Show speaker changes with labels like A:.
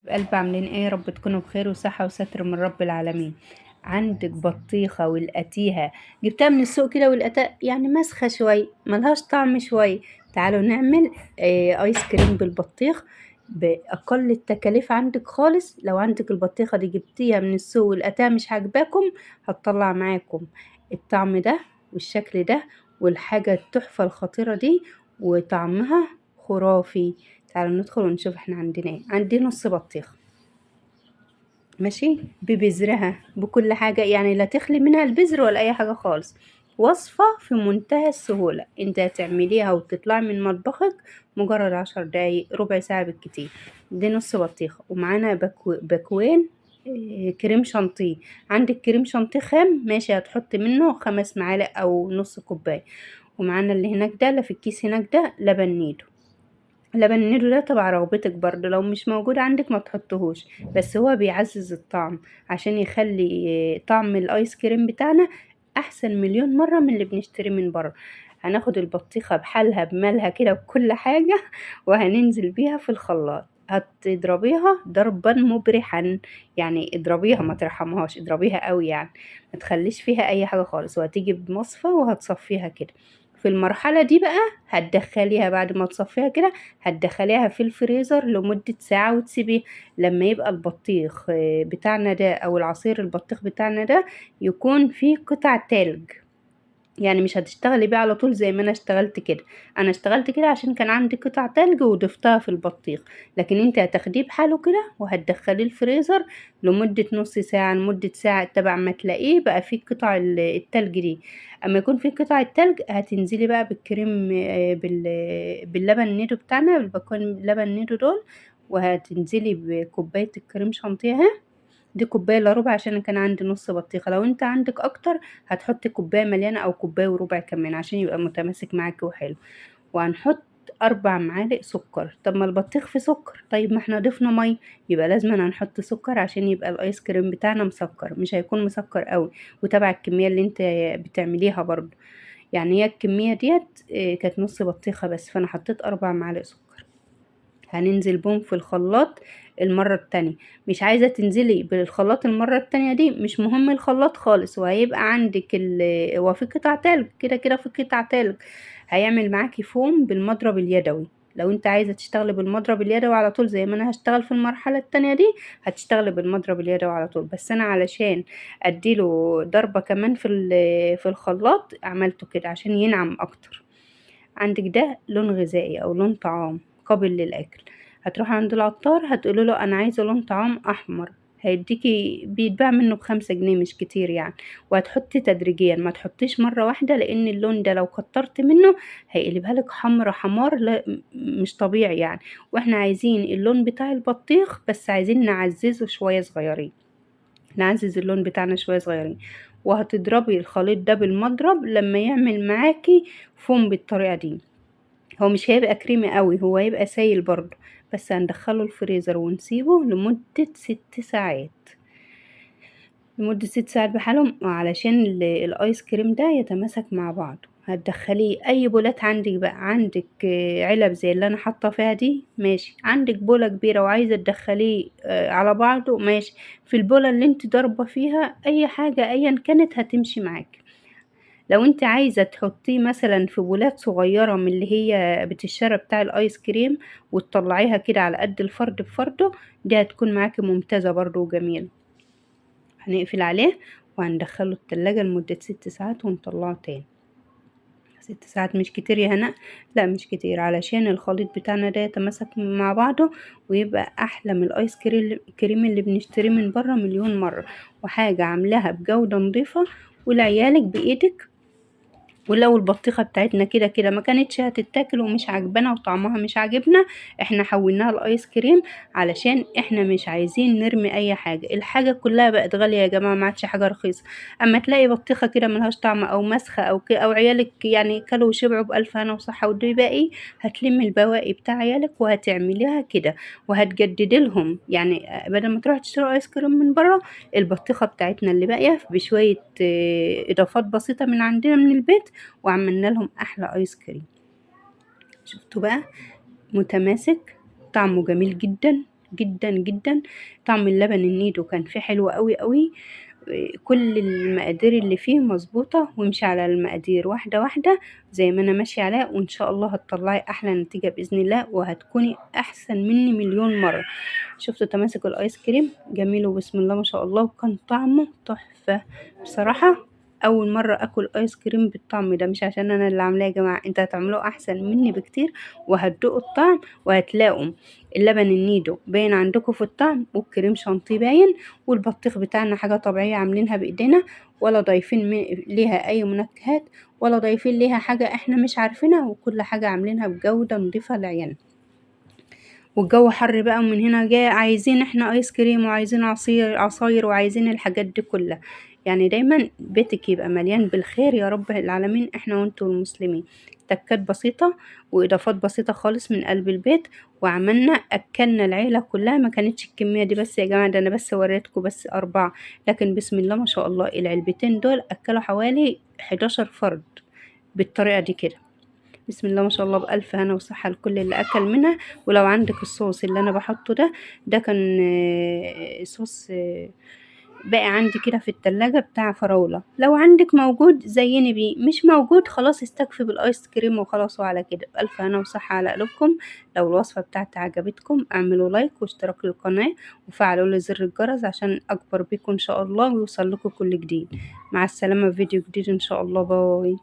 A: قلب عاملين ايه؟ يا رب تكونوا بخير وصحة وستر من رب العالمين. عندك بطيخة ولقيتيها جبتها من السوق كده ولقيتها يعني مسخة شوي ملهاش طعم شوي. تعالوا نعمل ايس كريم بالبطيخ بأقل التكاليف عندك خالص. لو عندك البطيخة دي جبتيها من السوق ولقيتها مش عاجباكم هتطلع معاكم الطعم ده والشكل ده والحاجة التحفة الخطيرة دي وطعمها خرافي. تعالوا ندخل ونشوف احنا عندنا ايه. عندي نص بطيخة ماشي ببذرها بكل حاجة، يعني لا تخلي منها البذر ولا اي حاجة خالص. وصفة في منتهى السهولة، انت هتعمليها وتطلعي من مطبخك مجرد 10 دقايق ربع ساعة بالكتير. دي نص بطيخة ومعانا باكوين كريم شانتيه. عندك كريم شانتيه خام ماشي، هتحطي منه 5 معالق او نص كوباية. ومعانا اللي هناك ده اللي في الكيس هناك ده لبن نيدو. لبن النيدو ده تبع رغبتك برضه، لو مش موجود عندك ما تحطهوش، بس هو بيعزز الطعم عشان يخلي طعم الايس كريم بتاعنا احسن مليون مرة من اللي بنشتريه من بره. هناخد البطيخة بحالها بمالها كده بكل حاجة وهننزل بيها في الخلاط. هتضربيها ضربا مبرحا، يعني اضربيها ما ترحمهاش، اضربيها قوي يعني ما تخليش فيها اي حاجة خالص. وهتيجي بمصفى وهتصفيها كده. في المرحلة دي بقى هتدخليها بعد ما تصفيها كده، هتدخليها في الفريزر لمدة ساعة وتسيبيه لما يبقى البطيخ بتاعنا ده او العصير البطيخ بتاعنا ده يكون فيه قطع تلج. يعني مش هتشتغلي بيه على طول زي ما انا اشتغلت كده. انا اشتغلت كده عشان كان عندي قطع تلج وضفتها في البطيخ، لكن انت هتاخديه بحاله كده وهتدخليه الفريزر لمدة نص ساعة لمدة ساعة تبع ما تلاقيه بقى فيه قطع التلج دي. اما يكون فيه قطع التلج هتنزلي بقى بالكريم باللبن النيدو بتاعنا بالباكون لبن نيدو دول، وهتنزلي بكوباية الكريم شانتيه اهي. دي كوباية الا ربع عشان كان عندي نص بطيخة، لو انت عندك اكتر هتحطي كوباية مليانة او كوباية وربع كمان عشان يبقى متماسك معاكي وحلو. وهنحط 4 معالق سكر. طب ما البطيخ فيه سكر، طيب ما احنا ضفنا مية يبقى لازم هنحط سكر عشان يبقى الايس كريم بتاعنا مسكر، مش هيكون مسكر قوي وتبع الكمية اللي انت بتعمليها برضو. يعني هي الكمية ديت كانت نص بطيخة بس، فانا حطيت 4 معالق سكر. هننزل بهم في الخلاط المرة التانية. مش عايزة تنزلي بالخلاط المرة التانية دي، مش مهم الخلاط خالص، وهيبقى عندك هو في قطع تلج كده كده في قطع تلج. هيعمل معاكي فوم بالمضرب اليدوي. لو انت عايزة تشتغلي بالمضرب اليدوي على طول زي ما انا هشتغل في المرحلة التانية دي هتشتغلي بالمضرب اليدوي على طول، بس انا علشان اديله ضربة كمان في الخلاط عملته كده عشان ينعم اكتر. عندك ده لون غذائي او لون طعام قابل للاكل. هتروحي عند العطار هتقولي له انا عايزه لون طعام احمر، هيديكي بيتباع منه ب5 جنيه مش كتير يعني. وهتحطي تدريجيا ما تحطيش مرة واحدة، لان اللون ده لو كترت منه هيقلبها لك حمرا حمار لا مش طبيعي يعني. واحنا عايزين اللون بتاع البطيخ بس عايزين نعززه شوية صغيرين، نعزز اللون بتاعنا شوية صغيرين. وهتضربي الخليط ده بالمضرب لما يعمل معاكي فوم بالطريقة دي. هو مش هيبقى كريمي قوي، هو هيبقى سايل برضه، بس هندخله الفريزر ونسيبه لمدة 6 ساعات. لمدة 6 ساعات بحالهم علشان الايس كريم ده يتماسك مع بعض. هتدخليه اي بولات عندك بقى، عندك علب زي اللي انا حاطه فيها دي ماشي، عندك بولة كبيرة وعايزة تدخليه على بعضه ماشي، في البولة اللي انت ضاربة فيها اي حاجة ايا كانت هتمشي معاك. لو انت عايزة تحطيه مثلا في بولات صغيرة من اللي هي بتشترى بتاع الايس كريم وتطلعيها كده على قد الفرد بفرده، دي هتكون معاكي ممتازة برضو وجميلة. هنقفل عليه وهندخله التلاجة لمدة 6 ساعات ونطلعه تاني. 6 ساعات مش كتير يا هنا؟ لا مش كتير، علشان الخليط بتاعنا ده يتماسك مع بعضه ويبقى احلى من الايس كريم اللي بنشتريه من بره مليون مرة، وحاجة عاملاها بجودة نظيفة ولعيالك بايدك. ولو البطيخة بتاعتنا كده كده ما كانتش هتتاكل ومش عاجبانا وطعمها مش عاجبنا، احنا حولناها الايس كريم علشان احنا مش عايزين نرمي اي حاجة. الحاجة كلها بقت غالية يا جماعة، ما عادش حاجة رخيصة. اما تلاقي بطيخة كده ملهاش طعم او مسخة او عيالك يعني كلوا وشبعوا بألف هنا وصحة ودي باقي، هتلم البواقي بتاع عيالك وهتعمليها كده وهتجددي لهم. يعني بدل ما تروح تشتري ايس كريم من بره، البطيخة بتاعتنا اللي باقية بشوية اضافات بسيطة من عندنا من البيت وعملنا لهم احلى ايس كريم. شفتوا بقى؟ متماسك، طعمه جميل جدا، جدا جدا. طعم اللبن النيدو كان فيه حلو قوي قوي. كل المقادير اللي فيه مظبوطة، وامشي على المقادير واحدة واحدة زي ما انا ماشية عليها، وان شاء الله هتطلعي احلى نتيجة بإذن الله، وهتكوني احسن مني مليون مرة. شفتوا تماسك الايس كريم جميل وبسم الله ما شاء الله، وكان طعمه تحفة بصراحة. اول مرة اكل ايس كريم بالطعم ده، مش عشان انا اللي عاملاه يا جماعة، انت هتعملوه احسن مني بكتير، وهتدوقوا الطعم وهتلاقوا اللبن النيدو باين عندكم في الطعم، والكريم شانتيه باين، والبطيخ بتاعنا حاجة طبيعية عاملينها بإيدينا، ولا ضايفين ليها أي منكهات، ولا ضايفين ليها حاجة احنا مش عارفينها، وكل حاجة عاملينها بجودة نضيفة للعيان. والجو حر بقى، ومن هنا جاي عايزين احنا ايس كريم، وعايزين عصاير، وعايزين الحاجات دي كلها. يعني دايما بيتك يبقى مليان بالخير يا رب العالمين، احنا وانتوا المسلمين. تكات بسيطة واضافات بسيطة خالص من قلب البيت، وعملنا اكلنا العيلة كلها. ما كانتش الكمية دي بس يا جماعة، ده انا بس وريتكم بس 4، لكن بسم الله ما شاء الله العلبتين دول اكلوا حوالي 11 فرد بالطريقة دي كده. بسم الله ما شاء الله، بألف هنا وصحة لكل اللي أكل منها. ولو عندك الصوص اللي أنا بحطه ده كان صوص باقي عندي كده في التلاجة بتاع فراولة، لو عندك موجود زيني بيه، مش موجود خلاص استكفي بالآيس كريم وخلاص. وعلى كده بألف هنا وصحة على قلوبكم. لو الوصفة بتاعتي عجبتكم اعملوا لايك واشتراك للقناة، وفعلوا لي زر الجرس عشان أكبر بيكم إن شاء الله، ويوصل لكم كل جديد. مع السلامة في فيديو جديد إن شاء الله. باي.